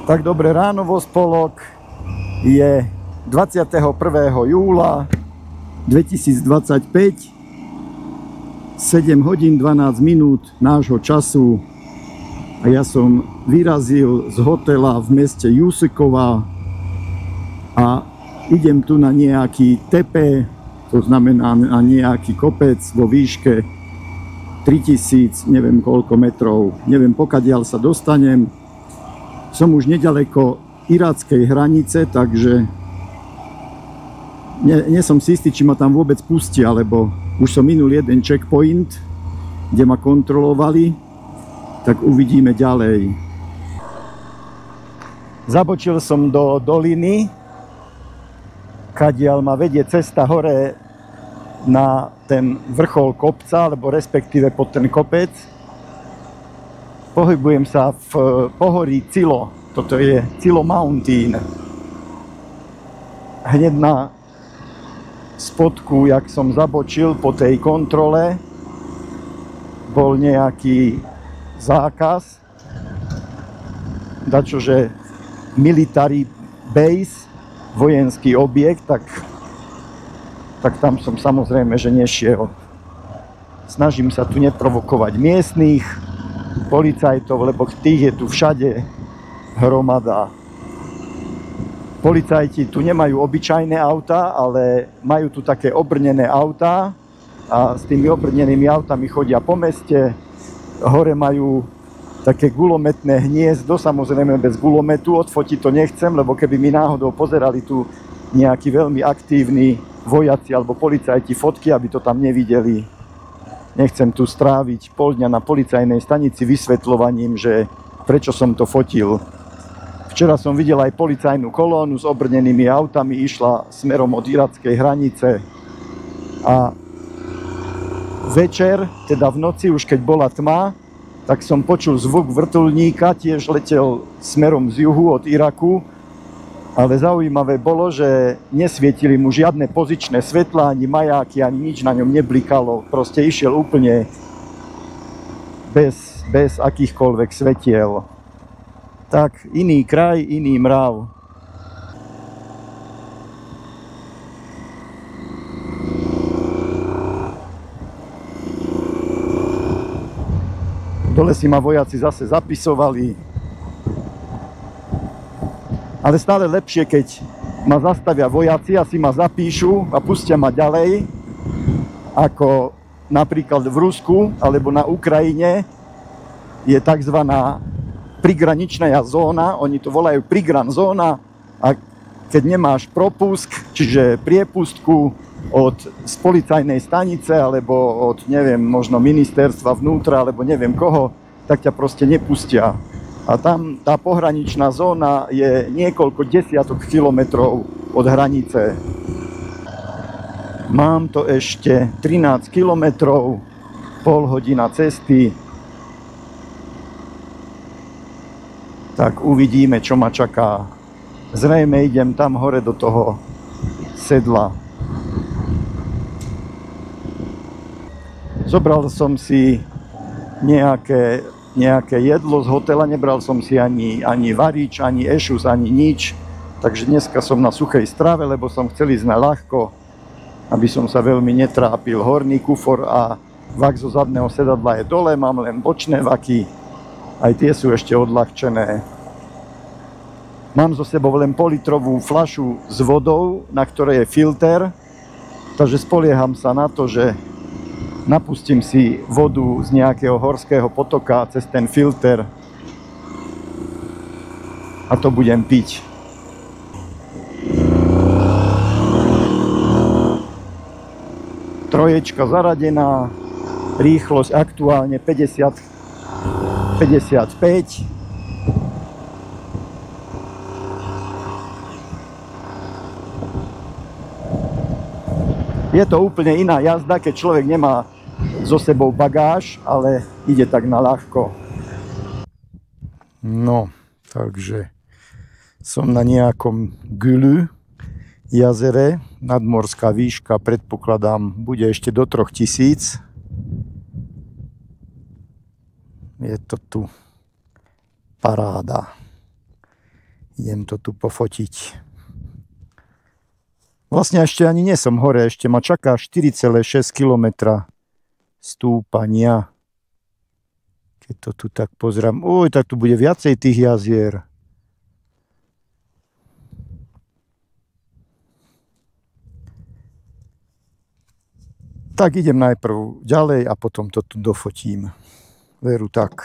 Tak dobré ráno vo Spolok. Je 21. júla 2025, 7 hodín 12 minút nášho času a ja som vyrazil z hotela v meste Jusukova a idem tu na nejaký tepe, to znamená na nejaký kopec vo výške 3000, neviem koľko metrov, neviem pokadiaľ sa dostanem. Som už nedaleko irackej hranice, takže nie som si istý, či ma tam vôbec pustia, lebo už som minul jeden checkpoint, kde ma kontrolovali, tak uvidíme ďalej. Zabočil som do doliny, kadiaľ ma vedie cesta hore na ten vrchol kopca, alebo respektíve pod ten kopec. Pohybujem sa v pohorí Cilo. Toto je Cilo Mountain. Hneď na spodku, jak som zabočil po tej kontrole, bol nejaký zákaz. Dačože military base, vojenský objekt, tak tam som samozrejme, že nešiel. Snažím sa tu neprovokovať miestnych policajtov, lebo tých je tu všade hromada. Policajti tu nemajú obyčajné autá, ale majú tu také obrnené autá a s tými obrnenými autami chodia po meste. Hore majú také gulometné hniezdo, samozrejme bez gulometu, odfotiť to nechcem, lebo keby mi náhodou pozerali tu nejakí veľmi aktívni vojaci alebo policajti fotky, aby to tam nevideli. Nechcem tu stráviť pol dňa na policajnej stanici vysvetľovaním, že prečo som to fotil. Včera som videl aj policajnú kolónu s obrnenými autami, išla smerom od irackej hranice a večer, teda v noci, už keď bola tma, tak som počul zvuk vrtuľníka, tiež letel smerom z juhu od Iraku, ale zaujímavé bolo, že nesvietili mu žiadne pozičné svetlá, ani majáky, ani nič na ňom neblikalo. Proste išiel úplne bez akýchkoľvek svetiel. Tak, iný kraj, iný mrav. Dole si ma vojaci zase zapisovali. Ale stále lepšie, keď ma zastavia vojaci a si ma zapíšu a pustia ma ďalej, ako napríklad v Rusku alebo na Ukrajine je tzv. Prigraničná zóna, oni to volajú prigran zóna, a keď nemáš propust, čiže priepustku z policajnej stanice alebo od, neviem, možno ministerstva vnútra alebo neviem koho, tak ťa proste nepustia. A tam tá pohraničná zóna je niekoľko desiatok kilometrov od hranice. Mám to ešte 13 kilometrov, pol hodina cesty. Tak uvidíme, čo ma čaká. Zrejme idem tam hore do toho sedla. Zobral som si nejaké jedlo z hotela, nebral som si ani varič, ani ešus, ani nič. Takže dneska som na suchej strave, lebo som chcel ísť na ľahko, aby som sa veľmi netrápil. Horný kufor a vak zo zadného sedadla je dole, mám len bočné vaky, aj tie sú ešte odľahčené. Mám so sebou len politrovú fľašu s vodou, na ktorej je filter, takže spolieham sa na to, že napustím si vodu z nejakého horského potoka cez ten filter a to budem piť. Troječka zaradená, rýchlosť aktuálne 55. Je to úplne iná jazda, keď človek nemá so sebou bagáž, ale ide tak na ľahko. No, takže som na nejakom Güllü jazere, nadmorská výška, predpokladám, bude ešte do 3000. Je to tu paráda. Idem to tu pofotiť. Vlastne ešte ani nie som hore, ešte ma čaká 4,6 km stúpania. Keď to tu tak pozriem, tak tu bude viacej tých jazier. Tak idem najprv ďalej a potom to tu dofotím. Veru tak.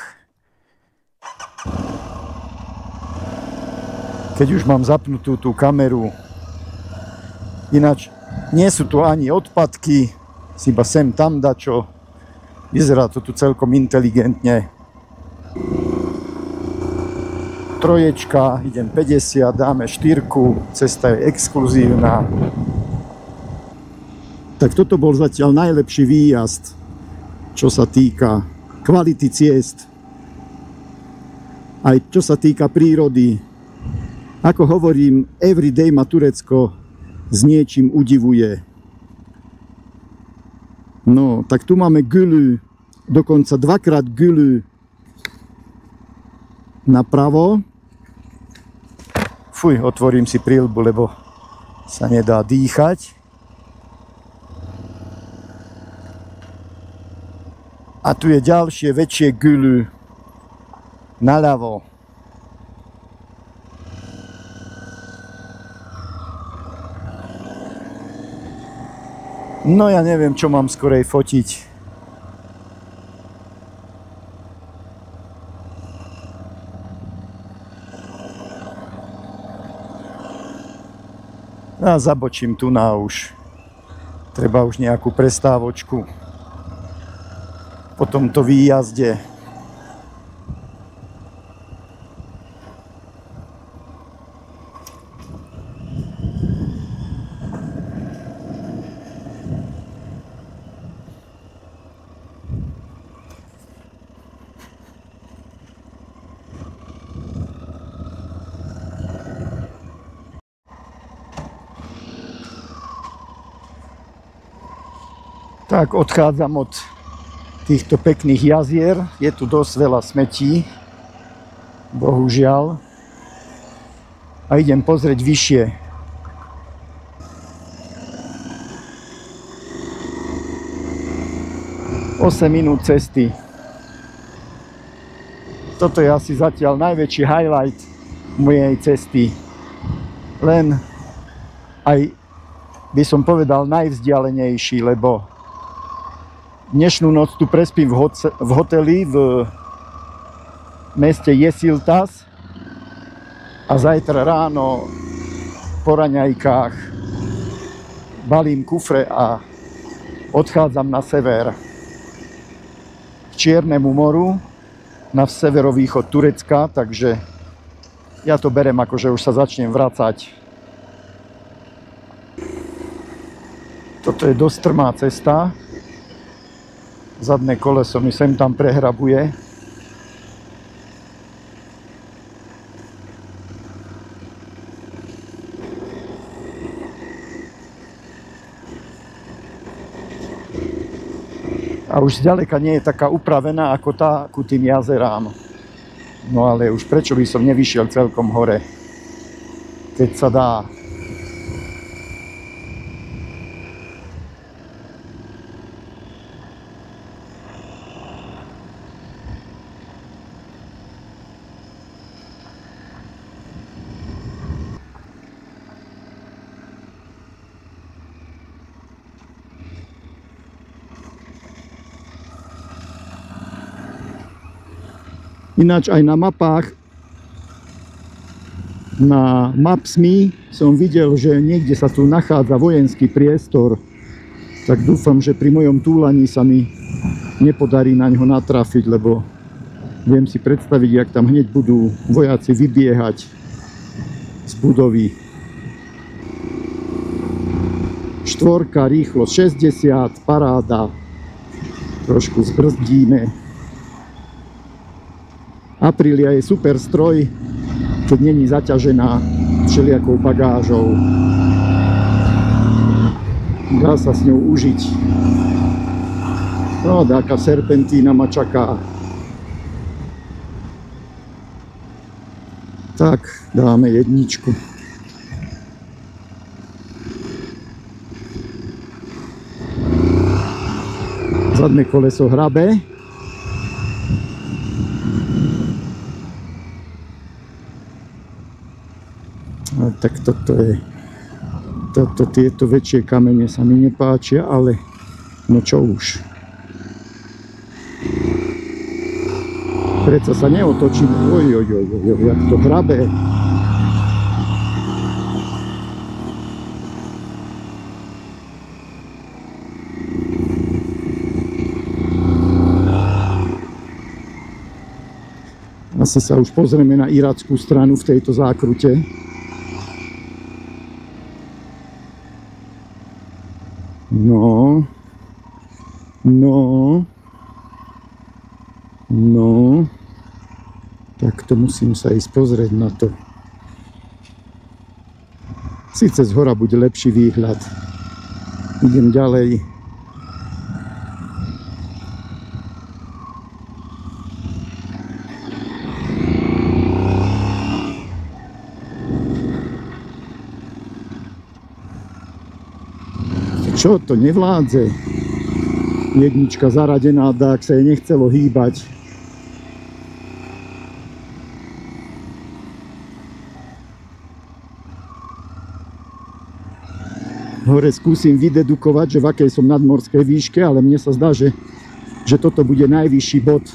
Keď už mám zapnutú tú kameru, ináč nie sú tu ani odpadky, si iba sem tam dačo. Vyzerá to tu celkom inteligentne. Troječka, idem 50, dáme 4, cesta je exkluzívna. Tak toto bol zatiaľ najlepší výjazd, čo sa týka kvality ciest, aj čo sa týka prírody. Ako hovorím, everyday ma Turecko s niečím udivuje. No, tak tu máme Gülü, dokonca 2-krát Gülü napravo. Fuj, otvorím si príľbu, lebo sa nedá dýchať. A tu je ďalšie väčšie Gülü naľavo. No ja neviem, čo mám skorej fotiť. A zabočím tu na už. Treba už nejakú prestávočku po tomto výjazde. Tak odchádzam od týchto pekných jazier. Je tu dosť veľa smetí, bohužiaľ. A idem pozrieť vyššie. Osem minút cesty. Toto je asi zatiaľ najväčší highlight mojej cesty. Len aj by som povedal najvzdialenejší, lebo dnešnú noc tu prespím v hoteli v meste Yeşiltaş a zajtra ráno po raňajkách balím kufre a odchádzam na sever k Čiernemu moru na severovýchod Turecka, takže ja to berem ako, že už sa začnem vracať. Toto je dosť strmá cesta. Zadné koleso mi sem tam prehrabuje. A už zďaleka nie je taká upravená ako tá ku tým jazerám. No ale už prečo by som nevyšiel celkom hore, keď sa dá. Ináč aj na mapách, na Maps.me som videl, že niekde sa tu nachádza vojenský priestor. Tak dúfam, že pri mojom túlaní sa mi nepodarí na ňo natrafiť, lebo viem si predstaviť, jak tam hneď budú vojaci vybiehať z budovy. 4, rýchlosť 60, paráda. Trošku zbrzdíme. Aprilia je super stroj, keď není zaťažená všelijakou bagážou. Dá sa s ňou užiť. No, taká serpentína ma čaká. Tak, dáme jedničku. Zadné koleso hrabe. No, tak tieto väčšie kamene sa mi nepáčia, ale no čo už. Predsa sa neotočím. Jak to hrabe. Asi sa už pozrieme na irackú stranu v tejto zákrute. No. Tak to musím sa ísť pozrieť na to. Sice z hora bude lepší výhľad. Idem ďalej. Čo to nevládze? Jednička zaradená, tak sa jej nechcelo hýbať. Hore skúsim vydedukovať, že v akej som nadmorskej výške, ale mne sa zdá, že toto bude najvyšší bod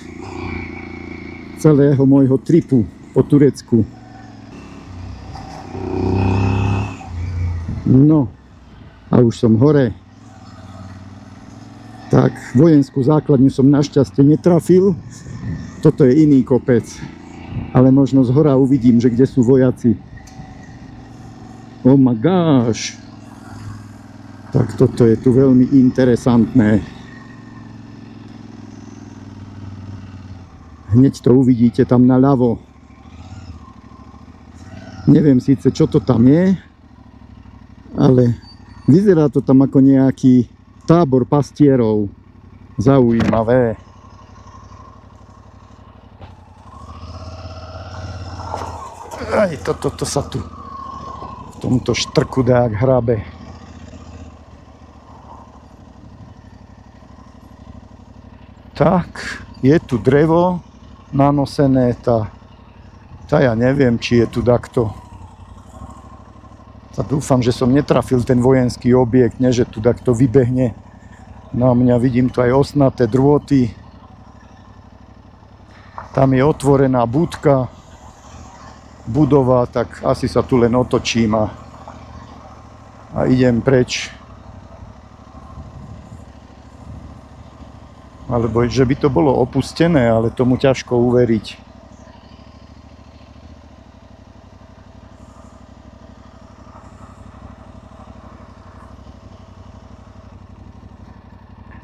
celého môjho tripu po Turecku. No, a už som hore. Tak, vojenskú základňu som našťastie netrafil. Toto je iný kopec. Ale možno z hora uvidím, že kde sú vojaci. Oh my gosh. Tak toto je tu veľmi interesantné. Hneď to uvidíte tam naľavo. Neviem síce, čo to tam je, ale vyzerá to tam ako nejaký tábor pastierov. Zaujímavé. Aj toto sa tu v tomto štrku dák hrabe. Tak, je tu drevo nanosené, tá ja neviem, či je tu takto. Dúfam, že som netrafil ten vojenský objekt, ne, že tu takto vybehne na mňa. Vidím tu aj osnaté drôty. Tam je otvorená budka, budova, tak asi sa tu len otočím a idem preč. Alebo že by to bolo opustené, ale tomu ťažko uveriť.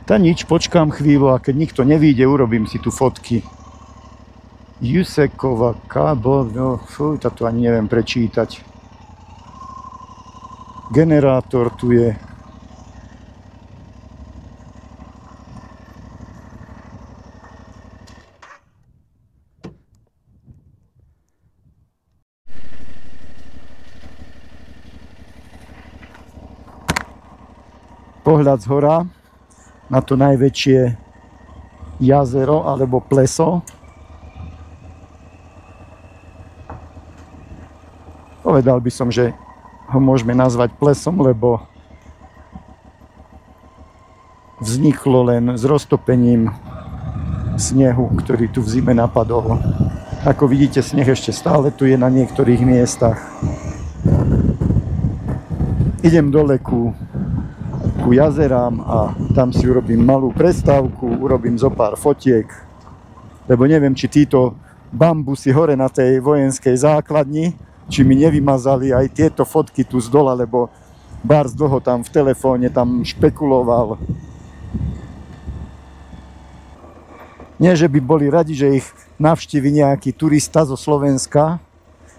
Tá nič, počkám chvíľu a keď nikto nevíde, urobím si tu fotky. Jusekova kábel, no fuj, to ani neviem prečítať. Generátor tu je. Pohľad z hora na to najväčšie jazero alebo pleso. Povedal by som, že ho môžeme nazvať plesom, lebo vzniklo len s roztopením snehu, ktorý tu v zime napadol. Ako vidíte, sneh ešte stále tu je na niektorých miestach. Idem dole ku jazerám a tam si urobím malú prestávku, urobím zo pár fotiek, lebo neviem, či títo bambusy hore na tej vojenskej základni, či mi nevymazali aj tieto fotky tu z dola, lebo Bars dlho tam v telefóne tam špekuloval. Nie, že by boli radi, že ich navštívi nejaký turista zo Slovenska,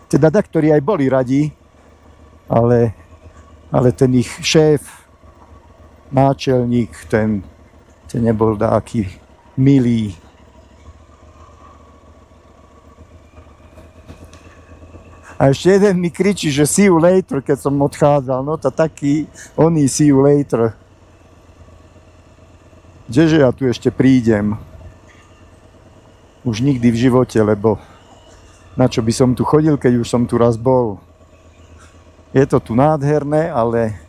teda ktorí aj boli radi, ale ten ich šéf, náčelník, ten nebol taký milý. A ešte jeden mi kričí, že see you later, keď som odchádzal. No to taký, oný see you later. Kdeže ja tu ešte prídem? Už nikdy v živote, lebo na čo by som tu chodil, keď už som tu raz bol. Je to tu nádherné, ale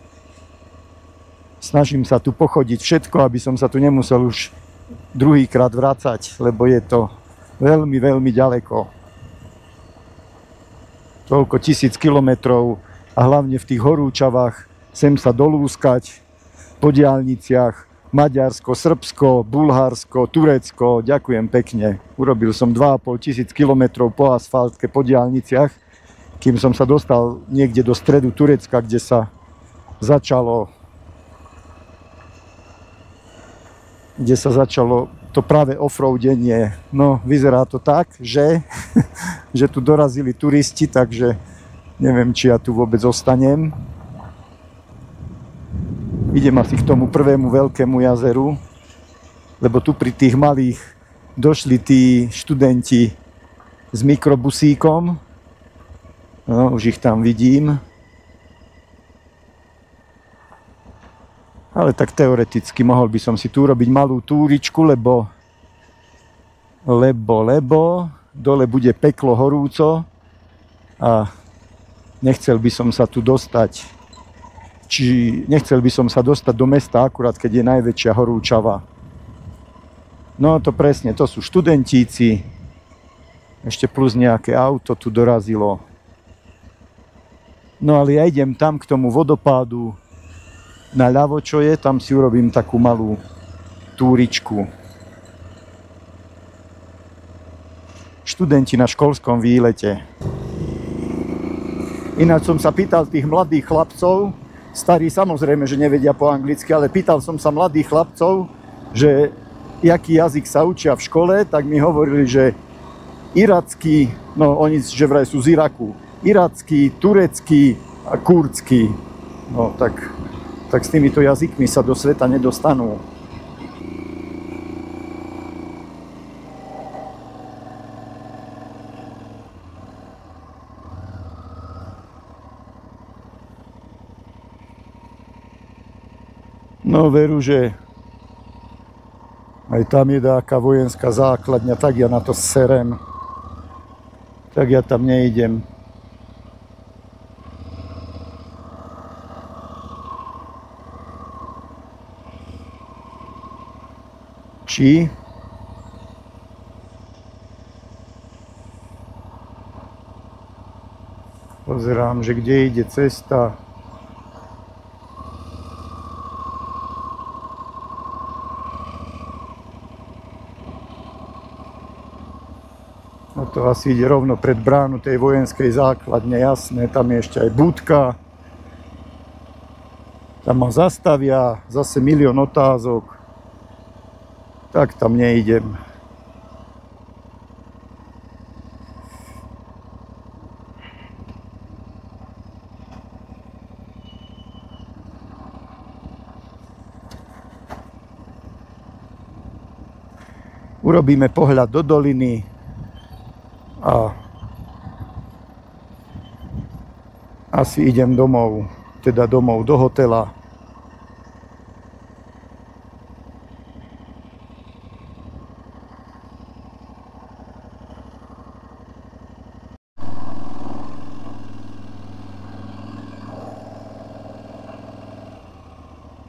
snažím sa tu pochodiť všetko, aby som sa tu nemusel už druhýkrát vracať, lebo je to veľmi, veľmi ďaleko. Toľko 1000 kilometrov a hlavne v tých horúčavách sem sa dolúskať po diaľniciach Maďarsko, Srbsko, Bulharsko, Turecko. Ďakujem pekne. Urobil som 2500 kilometrov po asfaltke, po diaľniciach, kým som sa dostal niekde do stredu Turecka, kde sa začalo to práve offroadenie. No, vyzerá to tak, že tu dorazili turisti, takže neviem, či ja tu vôbec ostanem. Idem asi k tomu prvému veľkému jazeru, lebo tu pri tých malých došli tí študenti s mikrobusíkom. No, už ich tam vidím. Ale tak teoreticky mohol by som si tu urobiť malú túričku, lebo dole bude peklo horúco a nechcel by som sa tu dostať. Nechcel by som sa dostať do mesta akurát, keď je najväčšia horúčava. No to presne, to sú študentíci. Ešte plus nejaké auto tu dorazilo. No ale ja idem tam k tomu vodopádu naľavo, čo je, tam si urobím takú malú túričku. Študenti na školskom výlete. Ináč som sa pýtal tých mladých chlapcov, starí samozrejme, že nevedia po anglicky, ale pýtal som sa mladých chlapcov, že jaký jazyk sa učia v škole, tak mi hovorili, že iracký, no oni že vraj sú z Iraku, iracký, turecký a kurdský. No tak s týmito jazykmi sa do sveta nedostanú. No veru, že aj tam je nejaká vojenská základňa, tak ja na to serem. Tak ja tam neidem. Či? Pozerám, že kde ide cesta. No to asi ide rovno pred bránu tej vojenskej základne, jasné, tam je ešte aj budka. Tam ma zastavia, zase milión otázok. Tak tam neidem. Urobíme pohľad do doliny a asi idem domov, teda domov do hotela.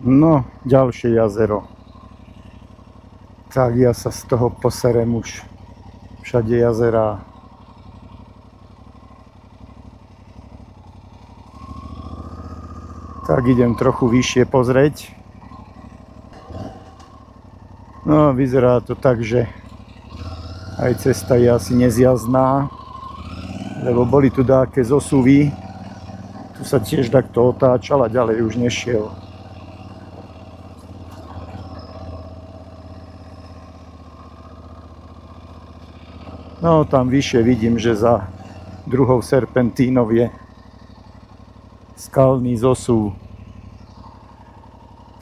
No, ďalšie jazero. Tak ja sa z toho poserem už. Všade jazerá. Tak idem trochu vyššie pozrieť. No, vyzerá to tak, že aj cesta je asi nezjazdná, lebo boli tu dáke zosuvy. Tu sa tiež takto otáčal a ďalej už nešiel. No, tam vyššie vidím, že za druhou serpentínou je skalný zosuv.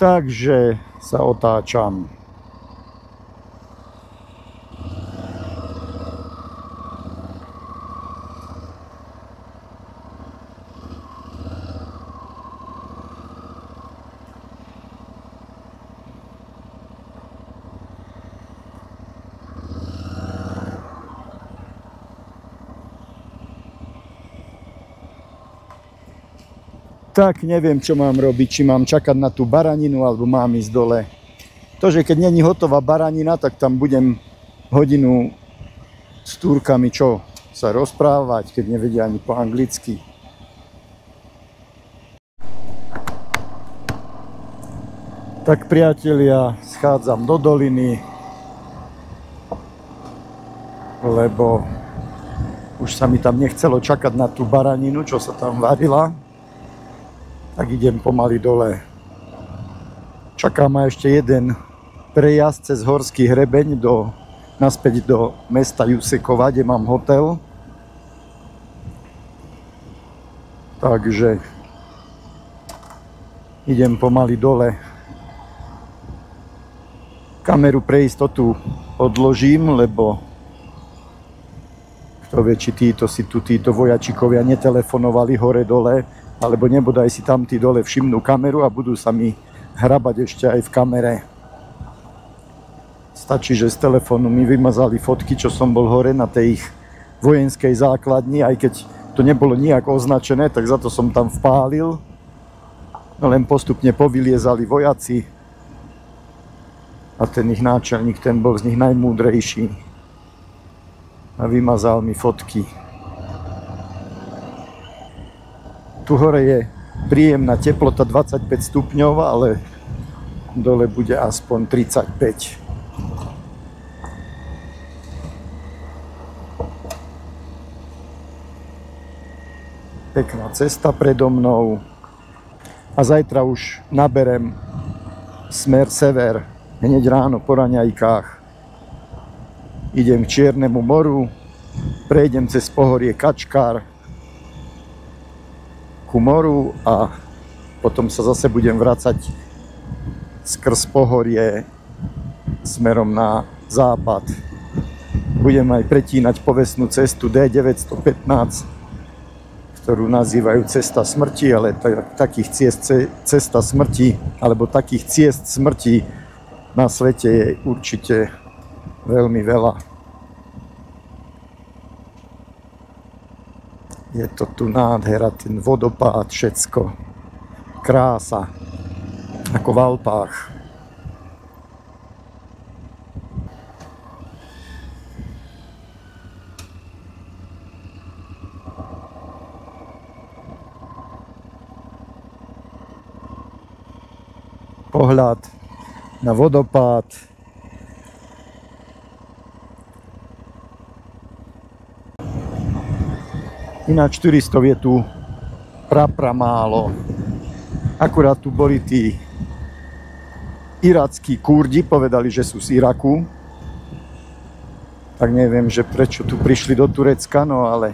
Takže sa otáčam. Tak neviem, čo mám robiť, či mám čakať na tú baraninu, alebo mám ísť dole. To, že keď není hotová baranina, tak tam budem hodinu s Turkami čo sa rozprávať, keď nevedia ani po anglicky. Tak priatelia, schádzam do doliny, lebo už sa mi tam nechcelo čakať na tú baraninu, čo sa tam varila. Tak idem pomaly dole. Čaká ma ešte jeden prejazd cez horský hrebeň naspäť do mesta Jusekova, kde mám hotel. Takže idem pomaly dole. Kameru pre istotu odložím, lebo kto vie, či títo vojačikovia netelefonovali hore-dole, alebo nebodaj si tam tí dole všimnú kameru a budú sa mi hrabať ešte aj v kamere. Stačí, že z telefónu mi vymazali fotky, čo som bol hore na tej ich vojenskej základni, aj keď to nebolo nijak označené, tak za to som tam vpálil. No len postupne povyliezali vojaci a ten ich náčelník, ten bol z nich najmúdrejší a vymazal mi fotky. Tu hore je príjemná teplota 25 stupňov, ale dole bude aspoň 35. Pekná cesta predo mnou a zajtra už naberem smer sever, hneď ráno po raňajkách. Idem k Čiernemu moru, prejdem cez pohorie Kačkár ku moru a potom sa zase budem vracať skrz pohorie smerom na západ. Budem aj pretínať povestnú cestu D915, ktorú nazývajú cesta smrti, ale takých ciest cesta smrti, alebo takých ciest smrti na svete je určite veľmi veľa. Je to tu nádhera, ten vodopád, všetko. Krása, ako v Alpách. Pohľad na vodopád. Ináč turistov je tu pramálo. Akurát tu boli tí irackí Kurdi, povedali, že sú z Iraku. Tak neviem, že prečo tu prišli do Turecka, no ale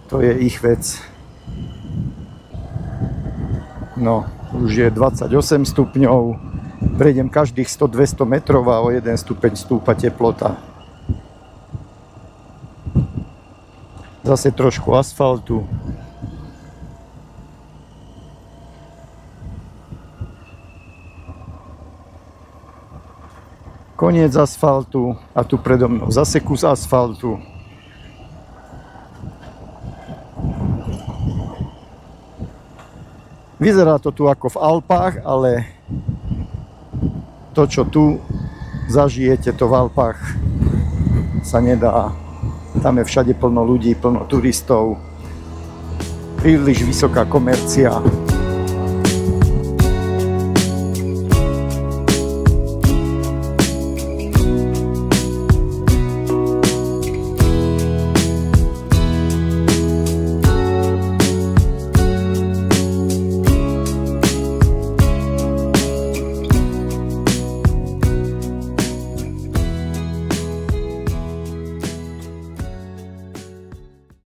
to je ich vec. No, už je 28 stupňov. Prejdem každých 100-200 metrov a o 1 stupeň stúpa teplota. Zase trošku asfaltu. Koniec asfaltu a tu predo mnou zase kus asfaltu. Vyzerá to tu ako v Alpách, ale to, čo tu zažijete, to v Alpách sa nedá. Tam je všade plno ľudí, plno turistov. Príliš vysoká komercia.